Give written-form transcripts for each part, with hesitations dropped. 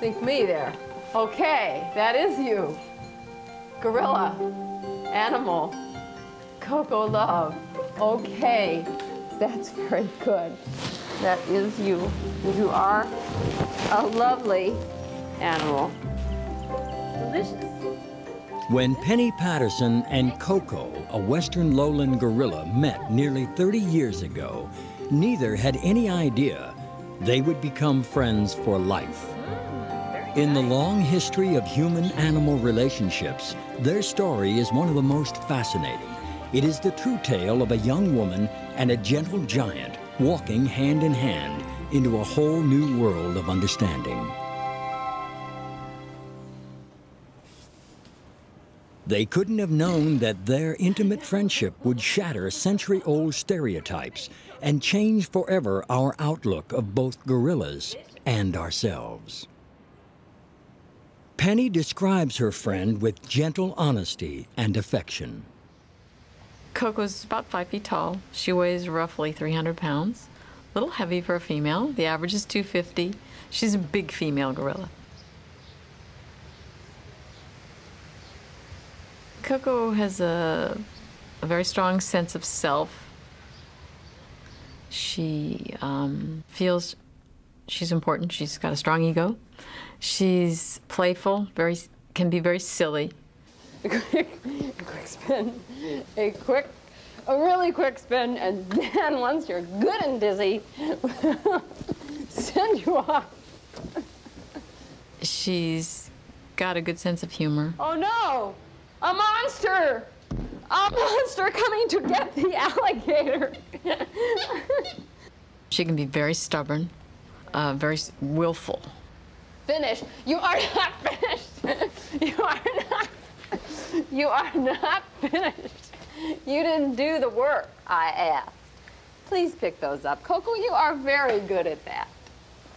Think me there. Okay, that is you. Gorilla, animal, Koko love. Okay, that's very good. That is you. You are a lovely animal. Delicious. When Penny Patterson and Koko, a western lowland gorilla, met nearly 30 years ago, neither had any idea they would become friends for life. In the long history of human-animal relationships, their story is one of the most fascinating. It is the true tale of a young woman and a gentle giant walking hand in hand into a whole new world of understanding. They couldn't have known that their intimate friendship would shatter century-old stereotypes and change forever our outlook of both gorillas and ourselves. Penny describes her friend with gentle honesty and affection. Koko's about 5 feet tall. She weighs roughly 300 pounds. A little heavy for a female. The average is 250. She's a big female gorilla. Koko has a very strong sense of self. She feels she's important. She's got a strong ego. She's playful, can be very silly. A quick spin, a really quick spin, and then once you're good and dizzy, send you off. She's got a good sense of humor. Oh no, a monster! A monster coming to get the alligator. She can be very stubborn, very willful. Finish. You are not finished. You are not finished. You didn't do the work I asked. Please pick those up. Koko, you are very good at that.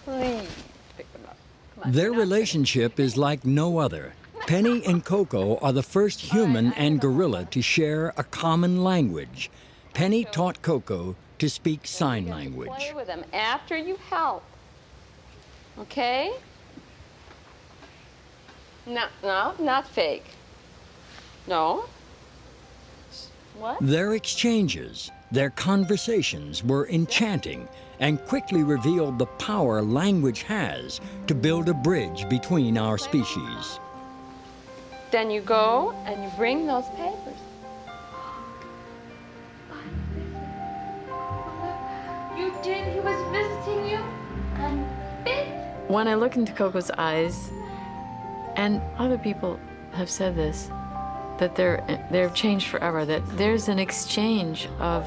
Please pick them up. Come on. Their relationship is like no other. Penny and Koko are the first human and gorilla to share a common language. Penny taught Koko to speak sign language. Play with them after you help. Okay? No, not fake. No. What? Their exchanges, their conversations were enchanting and quickly revealed the power language has to build a bridge between our species. Then you go and you bring those papers. You did? He was visiting you? And big? When I look into Koko's eyes, and other people have said this, that they're changed forever, that there's an exchange of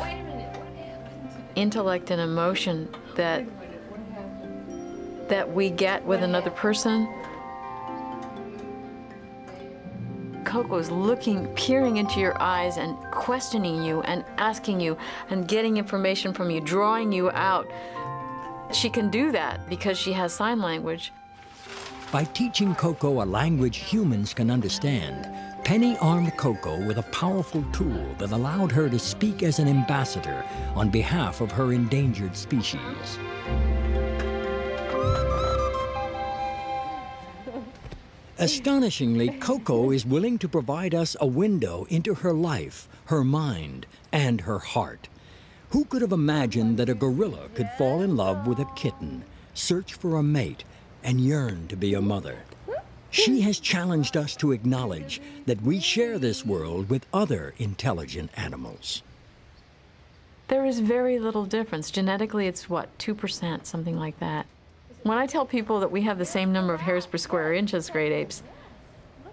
intellect and emotion that we get with another person. Koko's peering into your eyes and questioning you and asking you and getting information from you, drawing you out. She can do that because she has sign language. By teaching Koko a language humans can understand, Penny armed Koko with a powerful tool that allowed her to speak as an ambassador on behalf of her endangered species. Astonishingly, Koko is willing to provide us a window into her life, her mind, and her heart. Who could have imagined that a gorilla could fall in love with a kitten, search for a mate, and yearn to be a mother? She has challenged us to acknowledge that we share this world with other intelligent animals. There is very little difference. Genetically, it's what, 2%, something like that. When I tell people that we have the same number of hairs per square inch as great apes,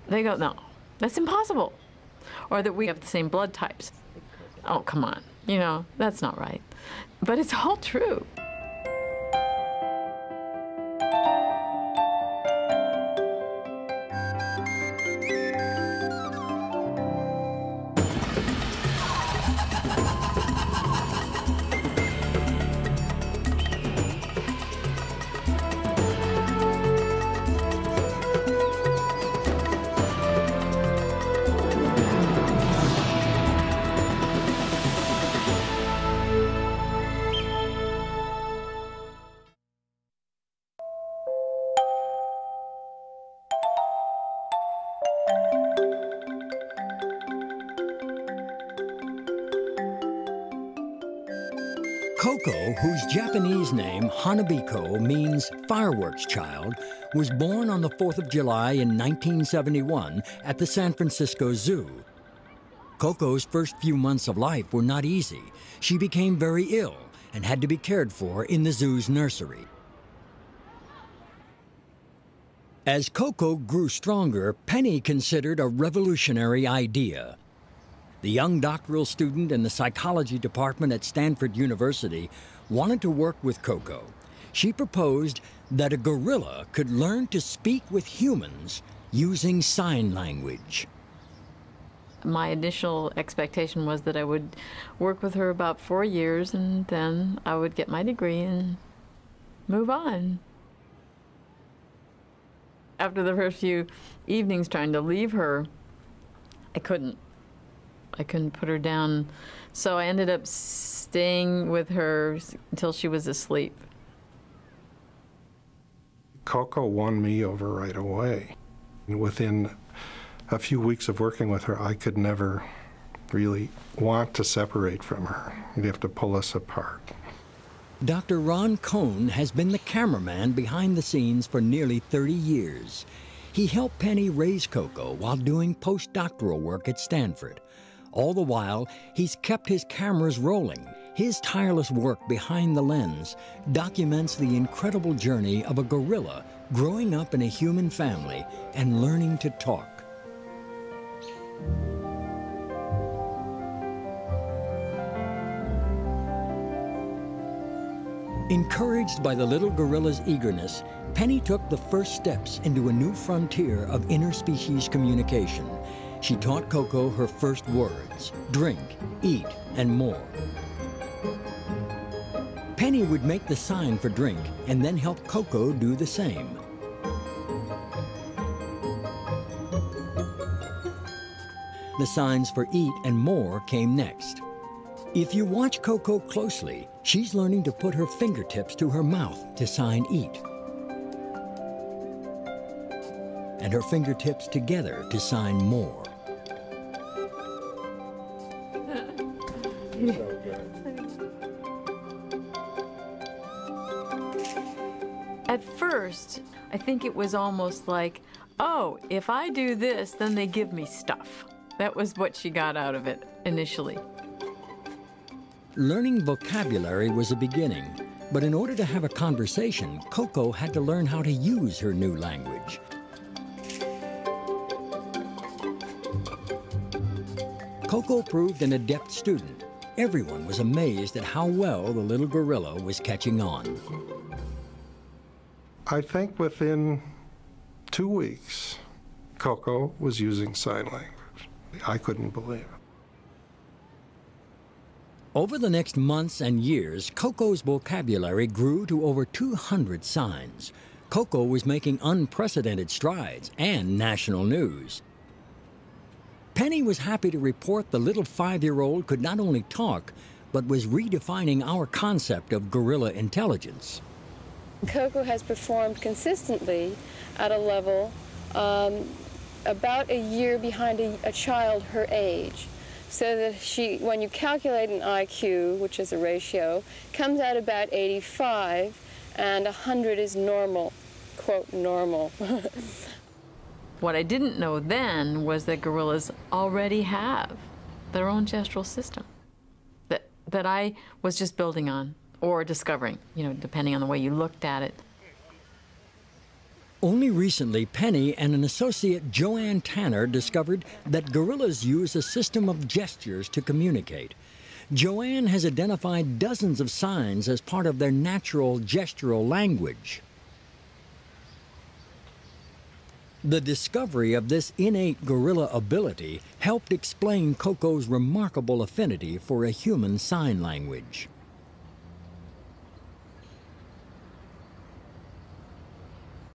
they go, no, that's impossible. Or that we have the same blood types. Oh, come on, you know, that's not right. But it's all true. Koko, whose Japanese name Hanabiko means fireworks child, was born on the 4th of July in 1971 at the San Francisco Zoo. Koko's first few months of life were not easy. She became very ill and had to be cared for in the zoo's nursery. As Koko grew stronger, Penny considered a revolutionary idea. The young doctoral student in the psychology department at Stanford University wanted to work with Koko. She proposed that a gorilla could learn to speak with humans using sign language. My initial expectation was that I would work with her about 4 years and then I would get my degree and move on. After the first few evenings trying to leave her, I couldn't put her down. So I ended up staying with her until she was asleep. Koko won me over right away. Within a few weeks of working with her, I could never really want to separate from her. You'd have to pull us apart. Dr. Ron Cohn has been the cameraman behind the scenes for nearly 30 years. He helped Penny raise Koko while doing postdoctoral work at Stanford. All the while, he's kept his cameras rolling. His tireless work behind the lens documents the incredible journey of a gorilla growing up in a human family and learning to talk. Encouraged by the little gorilla's eagerness, Penny took the first steps into a new frontier of interspecies communication. She taught Koko her first words: drink, eat, and more. Penny would make the sign for drink and then help Koko do the same. The signs for eat and more came next. If you watch Koko closely, she's learning to put her fingertips to her mouth to sign eat, and her fingertips together to sign more. At first, I think it was almost like, oh, if I do this, then they give me stuff. That was what she got out of it initially. Learning vocabulary was a beginning, but in order to have a conversation, Koko had to learn how to use her new language. Koko proved an adept student. Everyone was amazed at how well the little gorilla was catching on. I think within 2 weeks, Koko was using sign language. I couldn't believe it. Over the next months and years, Koko's vocabulary grew to over 200 signs. Koko was making unprecedented strides and national news. Penny was happy to report the little 5-year-old could not only talk, but was redefining our concept of gorilla intelligence. Koko has performed consistently at a level about a year behind a child her age. So that she, when you calculate an IQ, which is a ratio, comes out about 85, and 100 is normal, quote, normal. What I didn't know then was that gorillas already have their own gestural system that I was just building on or discovering, depending on the way you looked at it. Only recently, Penny and an associate, Joanne Tanner, discovered that gorillas use a system of gestures to communicate. Joanne has identified dozens of signs as part of their natural gestural language. The discovery of this innate gorilla ability helped explain Koko's remarkable affinity for a human sign language.